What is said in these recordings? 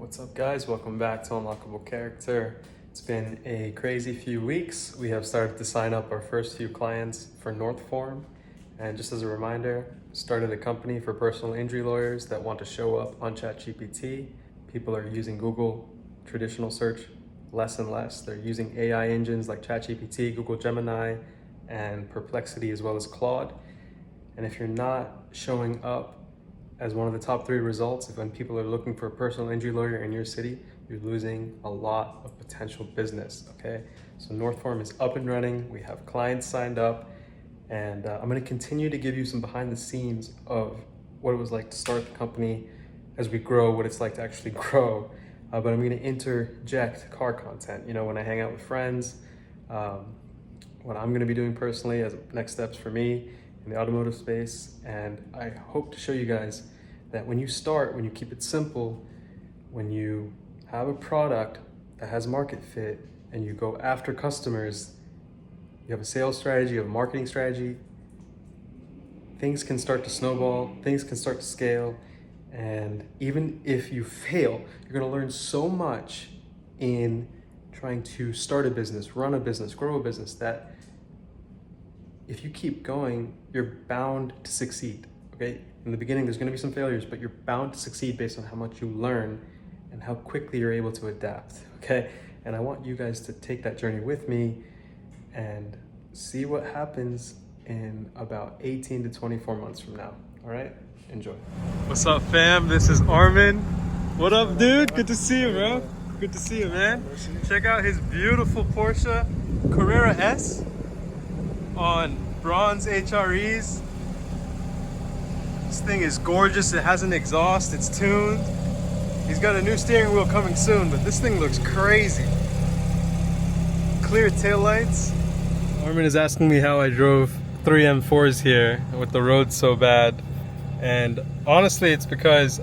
What's up, guys? Welcome back to Unlockable Character. It's been a crazy few weeks. We have started to sign up our first few clients for North Form. And just as a reminder, started a company for personal injury lawyers that want to show up on ChatGPT. People are using Google traditional search less and less. They're using AI engines like ChatGPT, Google Gemini, and Perplexity, as well as Claude. And if you're not showing up as one of the top 3 results, when people are looking for a personal injury lawyer in your city, you're losing a lot of potential business, okay? So North Form is up and running. We have clients signed up, and I'm gonna continue to give you some behind the scenes of what it was like to start the company as we grow, what it's like to actually grow. But I'm gonna interject car content, when I hang out with friends, what I'm gonna be doing personally as next steps for me in the automotive space. And I hope to show you guys that when you start, when you keep it simple, when you have a product that has market fit and you go after customers, you have a sales strategy, you have a marketing strategy, things can start to snowball, things can start to scale. And even if you fail, you're gonna learn so much in trying to start a business, run a business, grow a business, that if you keep going, you're bound to succeed, okay? In the beginning, there's gonna be some failures, but you're bound to succeed based on how much you learn and how quickly you're able to adapt, okay? And I want you guys to take that journey with me and see what happens in about 18 to 24 months from now, all right? Enjoy. What's up, fam? This is Armin. What up, dude? Good to see you, bro. Good to see you, man. Check out his beautiful Porsche Carrera S on bronze HREs. This thing is gorgeous. It has an exhaust. It's tuned. He's got a new steering wheel coming soon, but this thing looks crazy. Clear taillights. Armin is asking me how I drove 3 M4s here with the road so bad. And honestly, it's because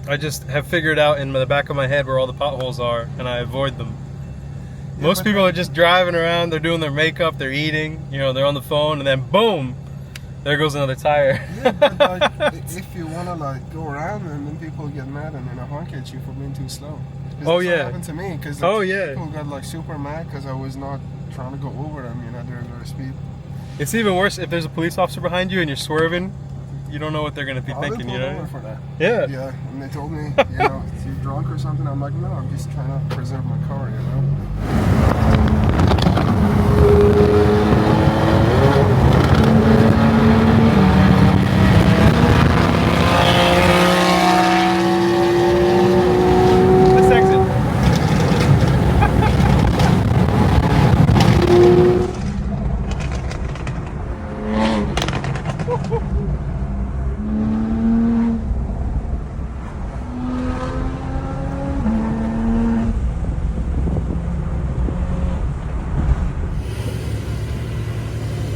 I just have figured out in the back of my head where all the potholes are, and I avoid them. Most people are just driving around, they're doing their makeup, they're eating, they're on the phone, and then boom, there goes another tire. Yeah, but if you want to go around, and then people get mad and honk at you for being too slow. Oh yeah. That happened to me, because people got super mad because I was not trying to go over them, during their speed. It's even worse if there's a police officer behind you and you're swerving. You don't know what they're going to be thinking, over for that. Yeah. Yeah, and they told me, if you're drunk or something, I'm like, no, I'm just trying to preserve my car, Let's exit.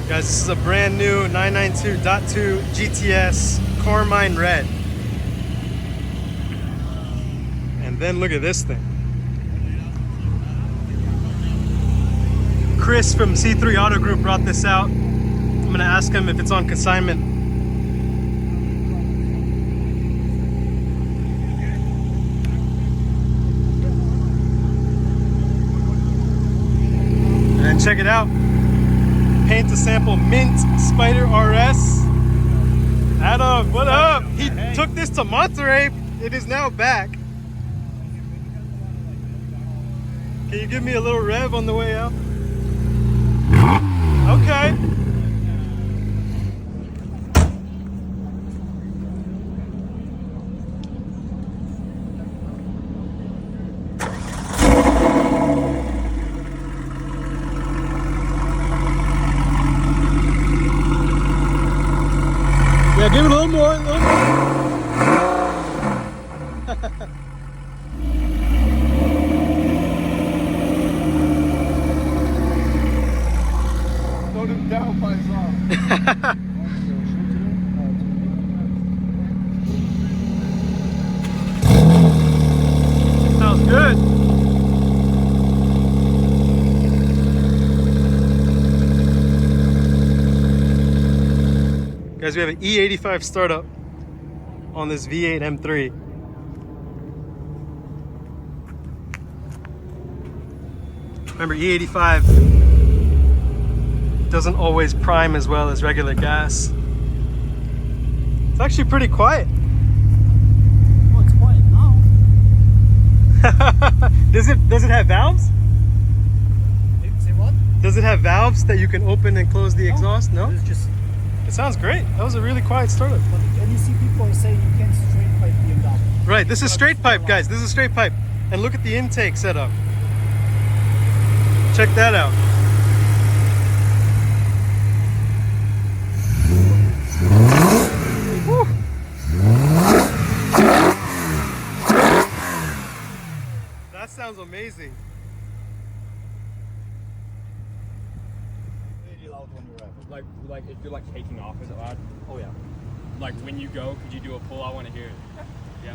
Guys, this is a brand new 992.2 GTS Carmine Red. And then look at this thing. Chris from C3 Auto Group brought this out. I'm gonna ask him if it's on consignment. And check it out. Paint to sample mint Spider RS. Adam, what up? He took this to Monterey. It is now back. Can you give me a little rev on the way out? Okay. Yeah, give it a little more, Don't him down by his arm. Sounds good. Guys, we have an E85 startup on this V8 M3. Remember, E85 doesn't always prime as well as regular gas. It's actually pretty quiet. Oh, it's quiet now. Does it have valves? Say what? Does it have valves that you can open and close the exhaust? No? It's just, It sounds great. That was a really quiet startup. and you see people say you can't straight pipe BMW. Right, this is straight pipe, guys. This is straight pipe. And look at the intake setup. Check that out. Woo. That sounds amazing. Really loud when you're at. Like if you're like taking off, is it loud? Oh yeah. Like when you go, could you do a pull? I want to hear it. Yeah.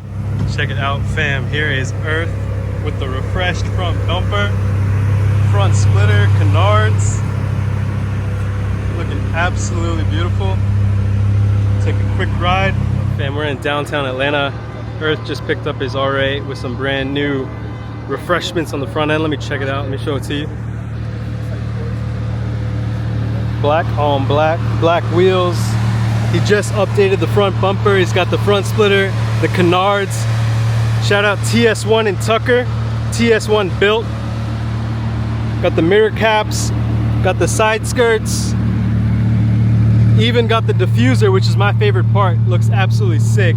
Check it out, fam. Here is Earth with the refreshed front bumper, front splitter, canards. Looking absolutely beautiful. Take a quick ride. Fam, we're in downtown Atlanta. Earth just picked up his R8 with some brand new refreshments on the front end. Let me check it out. Let me show it to you. Black on black, black wheels. He just updated the front bumper. He's got the front splitter, the canards. Shout out TS1 and Tucker. TS1 built. Got the mirror caps, got the side skirts, even got the diffuser, which is my favorite part. Looks absolutely sick.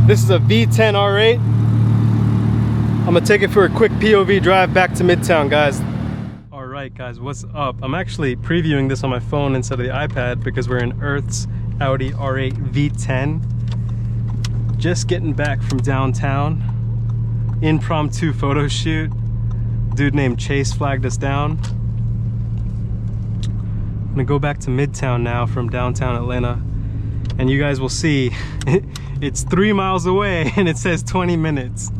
This is a V10 R8. I'm gonna take it for a quick POV drive back to Midtown, guys. All right, guys, what's up? I'm actually previewing this on my phone instead of the iPad because we're in Earth's Audi R8 V10. Just getting back from downtown. Impromptu photo shoot. Dude named Chase flagged us down. I'm gonna go back to Midtown now from downtown Atlanta, and you guys will see it's 3 miles away and it says 20 minutes,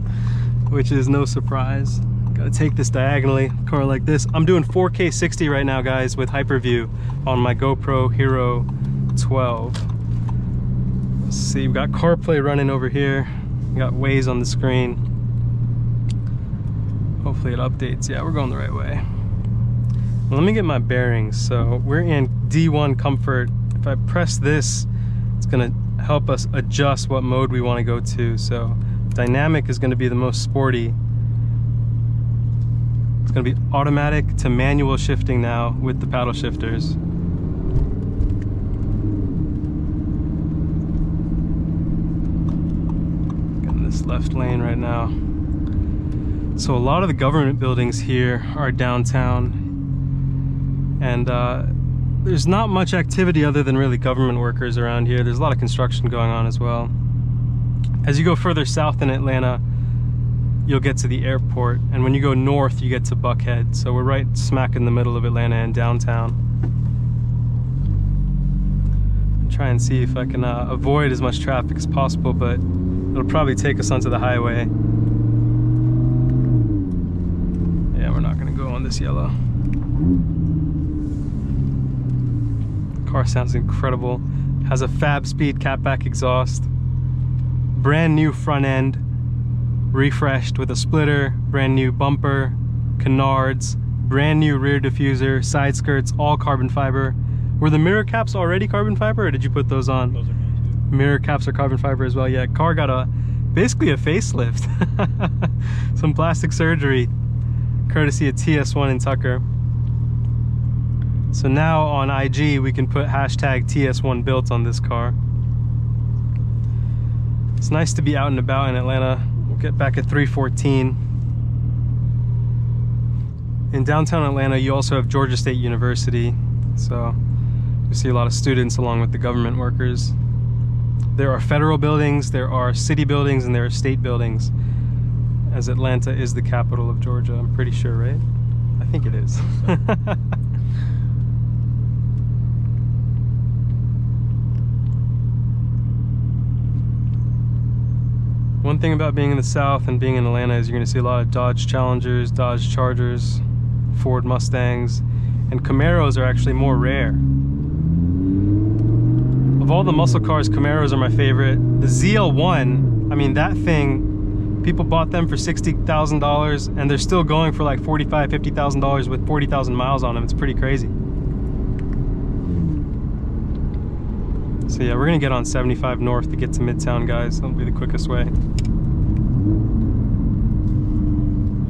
which is no surprise. Gotta take this diagonally, car like this. I'm doing 4K 60 right now, guys, with Hyperview on my GoPro Hero 12. Let's see, we've got CarPlay running over here. We got Waze on the screen. Hopefully it updates. Yeah, we're going the right way. Well, let me get my bearings. So we're in D1 comfort. If I press this, it's gonna help us adjust what mode we want to go to. So dynamic is gonna be the most sporty. It's gonna be automatic to manual shifting now with the paddle shifters. Getting this left lane right now. So a lot of the government buildings here are downtown, and there's not much activity other than really government workers around here. There's a lot of construction going on as well. As you go further south in Atlanta, you'll get to the airport, and when you go north, you get to Buckhead. So we're right smack in the middle of Atlanta and downtown. Try and see if I can avoid as much traffic as possible, but it'll probably take us onto the highway. Yeah, we're not gonna go on this yellow. Car sounds incredible. Has a fab speed catback exhaust. Brand new front end, refreshed with a splitter, brand new bumper, canards, brand new rear diffuser, side skirts, all carbon fiber. Were the mirror caps already carbon fiber, or did you put those on? Those are new too. Mirror caps are carbon fiber as well. Yeah, car got basically a facelift. Some plastic surgery, courtesy of TS1 and Tucker. So now on IG we can put hashtag TS1 built on this car. It's nice to be out and about in Atlanta. We'll get back at 3:14. In downtown Atlanta you also have Georgia State University, so you see a lot of students along with the government workers. There are federal buildings, there are city buildings, and there are state buildings, as Atlanta is the capital of Georgia, I'm pretty sure, right? I think it is. One thing about being in the South and being in Atlanta is you're going to see a lot of Dodge Challengers, Dodge Chargers, Ford Mustangs, and Camaros are actually more rare. Of all the muscle cars, Camaros are my favorite. The ZL1, I mean, that thing People bought them for $60,000 and they're still going for like $45,000, $50,000 with 40,000 miles on them. It's pretty crazy. So yeah, we're gonna get on 75 North to get to Midtown, guys. That'll be the quickest way. A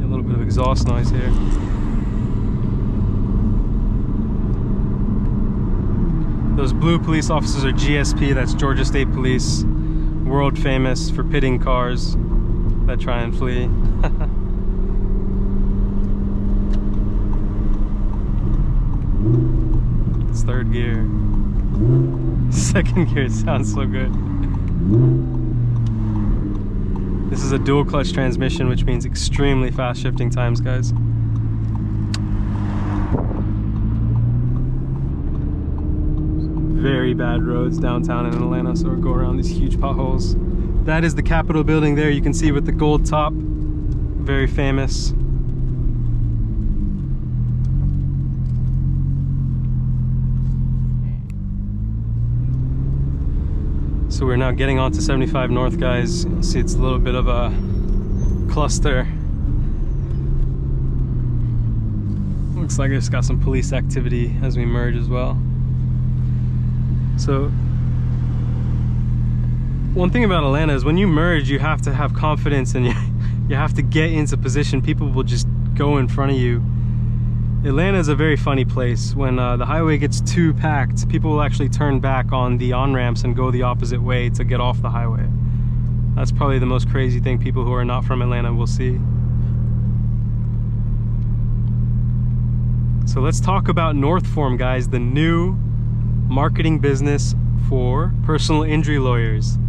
little bit of exhaust noise here. Those blue police officers are GSP, that's Georgia State Police. World famous for pitting cars that try and flee. It's third gear. Second gear sounds so good. This is a dual clutch transmission, which means extremely fast shifting times, guys. Very bad roads downtown in Atlanta, so we'll go around these huge potholes. That is the Capitol building there, you can see with the gold top. Very famous. So we're now getting onto 75 North, guys. You see it's a little bit of a cluster. Looks like it's got some police activity as we merge as well. So one thing about Atlanta is when you merge, you have to have confidence and you have to get into position. People will just go in front of you. Atlanta is a very funny place. When the highway gets too packed, people will actually turn back on the on-ramps and go the opposite way to get off the highway. That's probably the most crazy thing people who are not from Atlanta will see. So let's talk about Northform, guys, the new marketing business for personal injury lawyers.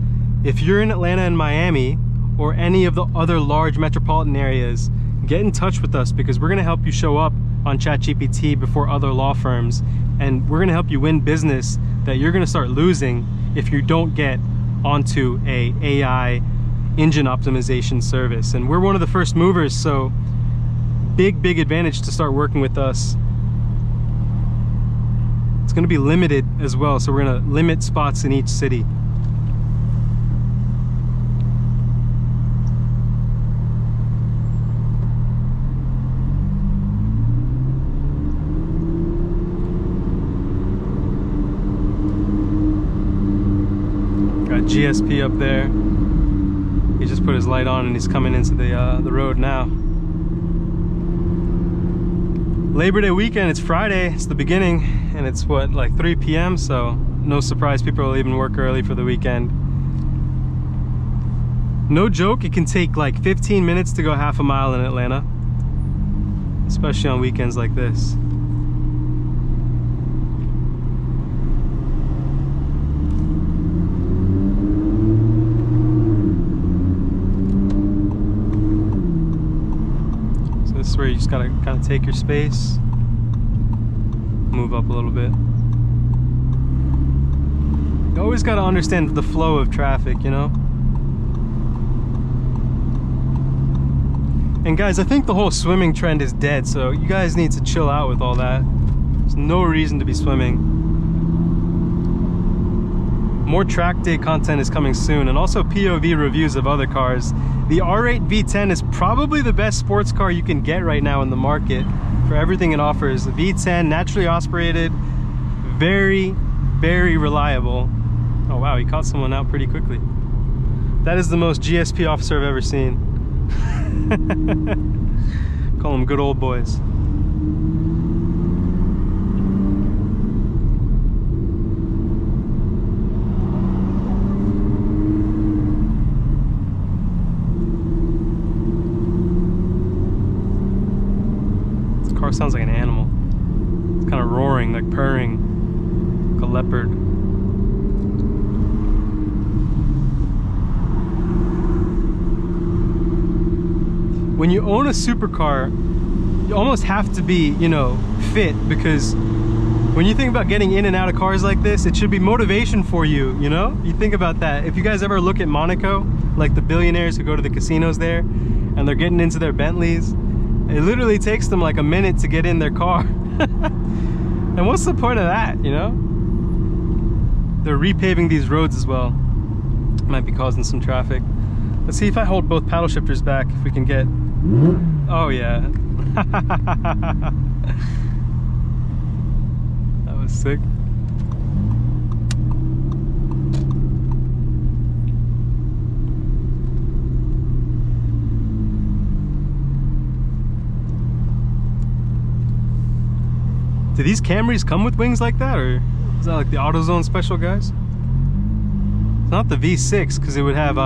If you're in Atlanta and Miami or any of the other large metropolitan areas, get in touch with us because we're going to help you show up on ChatGPT before other law firms, and we're going to help you win business that you're going to start losing if you don't get onto a AI engine optimization service. And we're one of the first movers, so big advantage to start working with us. It's going to be limited as well, so we're going to limit spots in each city. Got GSP up there. He just put his light on and he's coming into the road now. Labor Day weekend, it's Friday, it's the beginning, and it's what, like 3 p.m, so no surprise people are leaving work early for the weekend. No joke, it can take like 15 minutes to go half a mile in Atlanta, especially on weekends like this. This is where you just gotta kind of take your space, move up a little bit. You always gotta understand the flow of traffic, you know? And guys, I think the whole swimming trend is dead, so you guys need to chill out with all that. There's no reason to be swimming. More track day content is coming soon, and also POV reviews of other cars. The R8 V10 is probably the best sports car you can get right now in the market for everything it offers. The V10, naturally aspirated, very reliable. Oh wow, he caught someone out pretty quickly. That is the most GSP officer I've ever seen. Call them good old boys. Car sounds like an animal. It's kind of roaring, like purring, like a leopard. When you own a supercar, you almost have to be, you know, fit, because when you think about getting in and out of cars like this, it should be motivation for you, you know? You think about that. If you guys ever look at Monaco, like the billionaires who go to the casinos there, and they're getting into their Bentleys, it literally takes them like a minute to get in their car. And what's the point of that, you know? They're repaving these roads as well. Might be causing some traffic. Let's see if I hold both paddle shifters back, if we can get... Oh yeah. That was sick. Do these Camrys come with wings like that, or is that like the AutoZone special, guys? It's not the V6, because it would have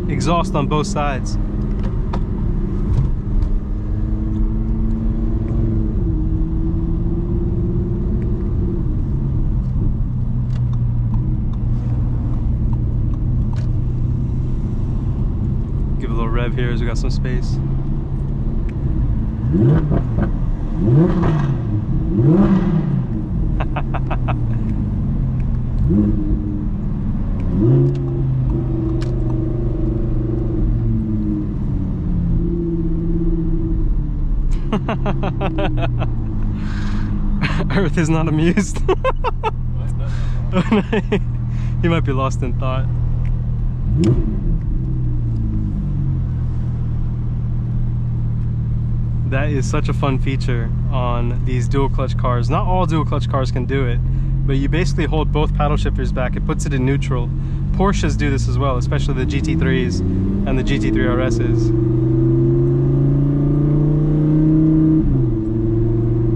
exhaust on both sides. Give a little rev here as we got some space. Earth is not amused. He might be lost in thought. That is such a fun feature on these dual clutch cars. Not all dual clutch cars can do it, but you basically hold both paddle shifters back. It puts it in neutral. Porsches do this as well, especially the GT3s and the GT3 RSs.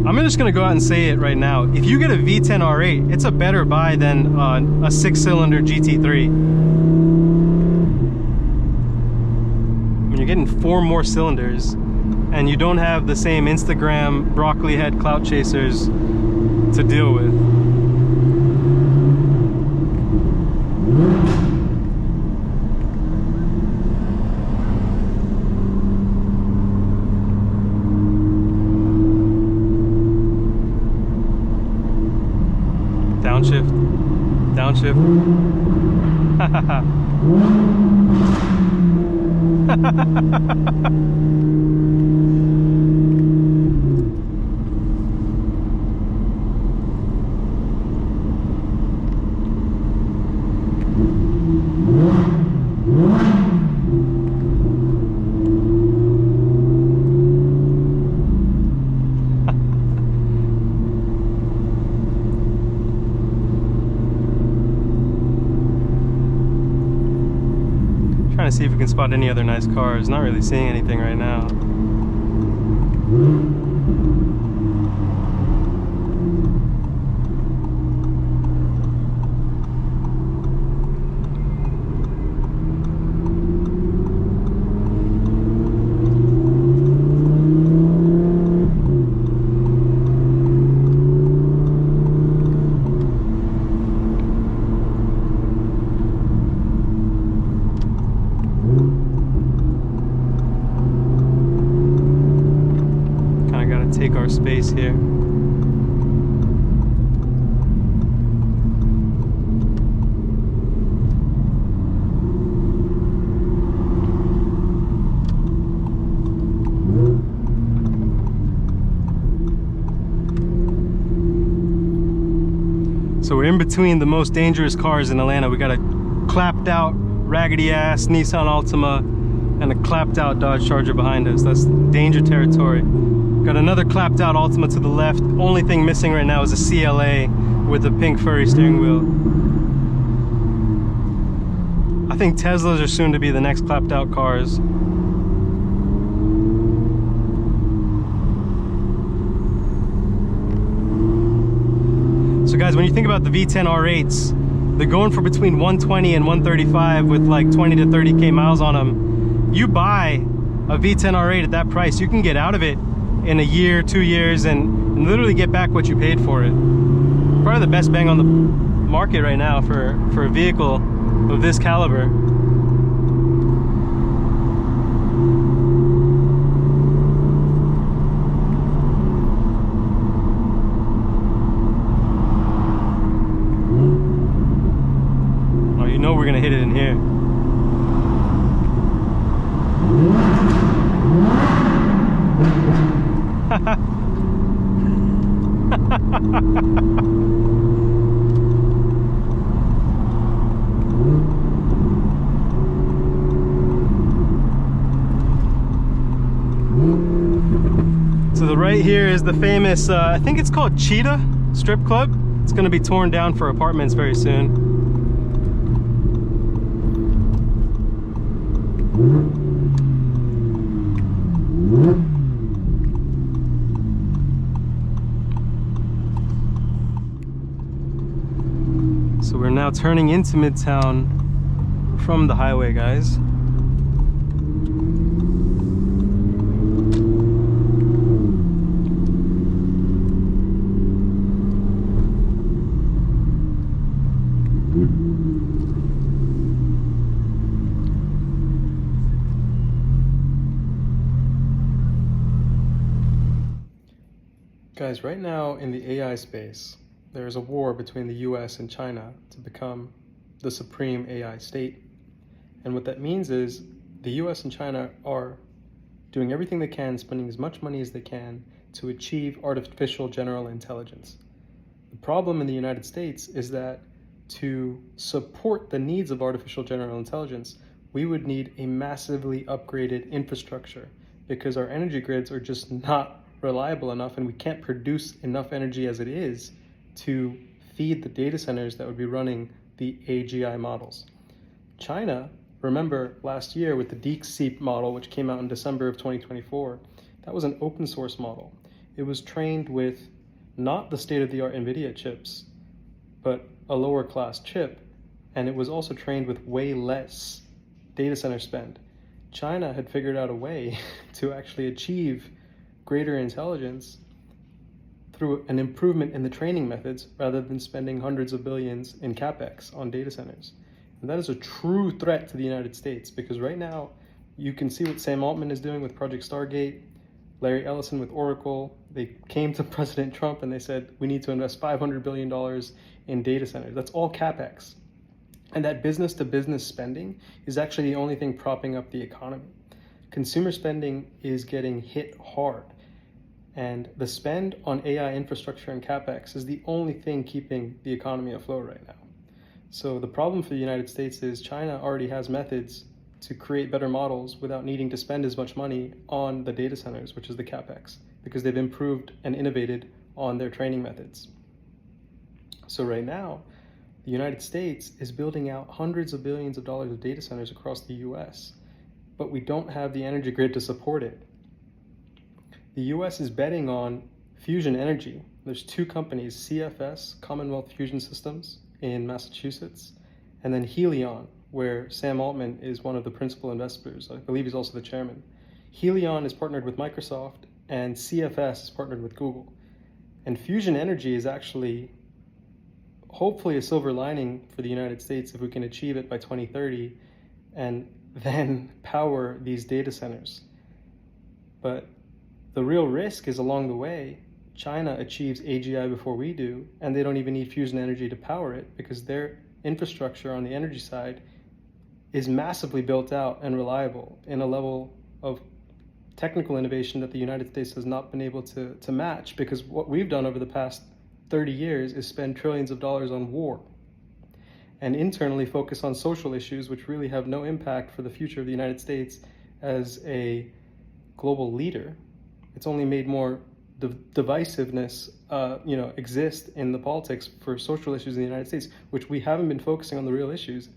I'm just gonna go out and say it right now. If you get a V10 R8, it's a better buy than a 6-cylinder GT3. When you're getting 4 more cylinders, and you don't have the same Instagram broccoli head clout chasers to deal with. Downshift, downshift. Trying to see if we can spot any other nice cars. Not really seeing anything right now. Take our space here. So we're in between the most dangerous cars in Atlanta. We got a clapped out, raggedy ass Nissan Altima and a clapped out Dodge Charger behind us. That's danger territory. Got another clapped out Altima to the left. Only thing missing right now is a CLA with a pink furry steering wheel. I think Teslas are soon to be the next clapped out cars. So guys, when you think about the V10 R8s, they're going for between 120 and 135 with like 20 to 30K miles on them. You buy a V10 R8 at that price, you can get out of it in a year, 2 years, and literally get back what you paid for it. Probably the best bang on the market right now for a vehicle of this caliber. Oh, you know we're gonna hit it in here. To the right here is the famous, I think it's called Cheetah Strip Club. It's gonna be torn down for apartments very soon. So we're now turning into Midtown from the highway, guys. Guys, right now in the AI space, there is a war between the US and China to become the supreme AI state. And what that means is the US and China are doing everything they can, spending as much money as they can to achieve artificial general intelligence. The problem in the United States is that to support the needs of artificial general intelligence, we would need a massively upgraded infrastructure because our energy grids are just not reliable enough and we can't produce enough energy as it is to feed the data centers that would be running the AGI models. China, remember last year with the DeepSeek model, which came out in December of 2024, that was an open source model. It was trained with not the state-of-the-art NVIDIA chips, but a lower class chip, and it was also trained with way less data center spend. China had figured out a way to actually achieve greater intelligence through an improvement in the training methods rather than spending hundreds of billions in capex on data centers. And that is a true threat to the United States because right now you can see what Sam Altman is doing with Project Stargate, Larry Ellison with Oracle. They came to President Trump and they said, we need to invest $500 billion in data centers. That's all capex. And that business to business spending is actually the only thing propping up the economy. Consumer spending is getting hit hard. And the spend on AI infrastructure and capex is the only thing keeping the economy afloat right now. So the problem for the United States is China already has methods to create better models without needing to spend as much money on the data centers, which is the capex, because they've improved and innovated on their training methods. So right now, the United States is building out hundreds of billions of dollars of data centers across the US, but we don't have the energy grid to support it. The US is betting on fusion energy. There's two companies, CFS, Commonwealth Fusion Systems in Massachusetts, and then Helion, where Sam Altman is one of the principal investors. I believe he's also the chairman. Helion is partnered with Microsoft, and CFS is partnered with Google. And fusion energy is actually hopefully a silver lining for the United States if we can achieve it by 2030 and then power these data centers. But the real risk is along the way, China achieves AGI before we do, and they don't even need fusion energy to power it because their infrastructure on the energy side is massively built out and reliable in a level of technical innovation that the United States has not been able to match, because what we've done over the past 30 years is spend trillions of dollars on war and internally focus on social issues which really have no impact for the future of the United States as a global leader. It's only made more divisiveness exist in the politics for social issues in the United States, which we haven't been focusing on the real issues.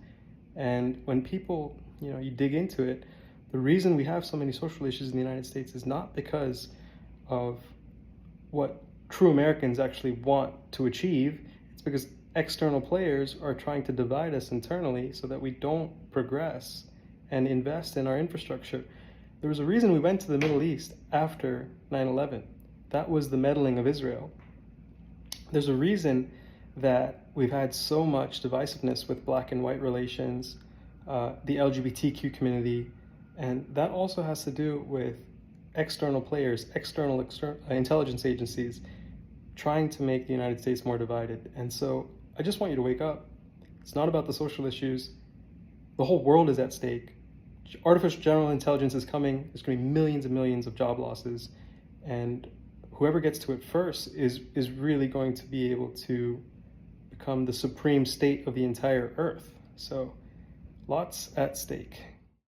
And when people, you dig into it, the reason we have so many social issues in the United States is not because of what true Americans actually want to achieve. It's because external players are trying to divide us internally so that we don't progress and invest in our infrastructure. There was a reason we went to the Middle East after 9/11. That was the meddling of Israel. There's a reason that we've had so much divisiveness with black and white relations, the LGBTQ community, and that also has to do with external players, external intelligence agencies trying to make the United States more divided. And so I just want you to wake up. It's not about the social issues. The whole world is at stake. Artificial general intelligence is coming. There's going to be millions and millions of job losses, and whoever gets to it first is really going to be able to become the supreme state of the entire earth. So lots at stake.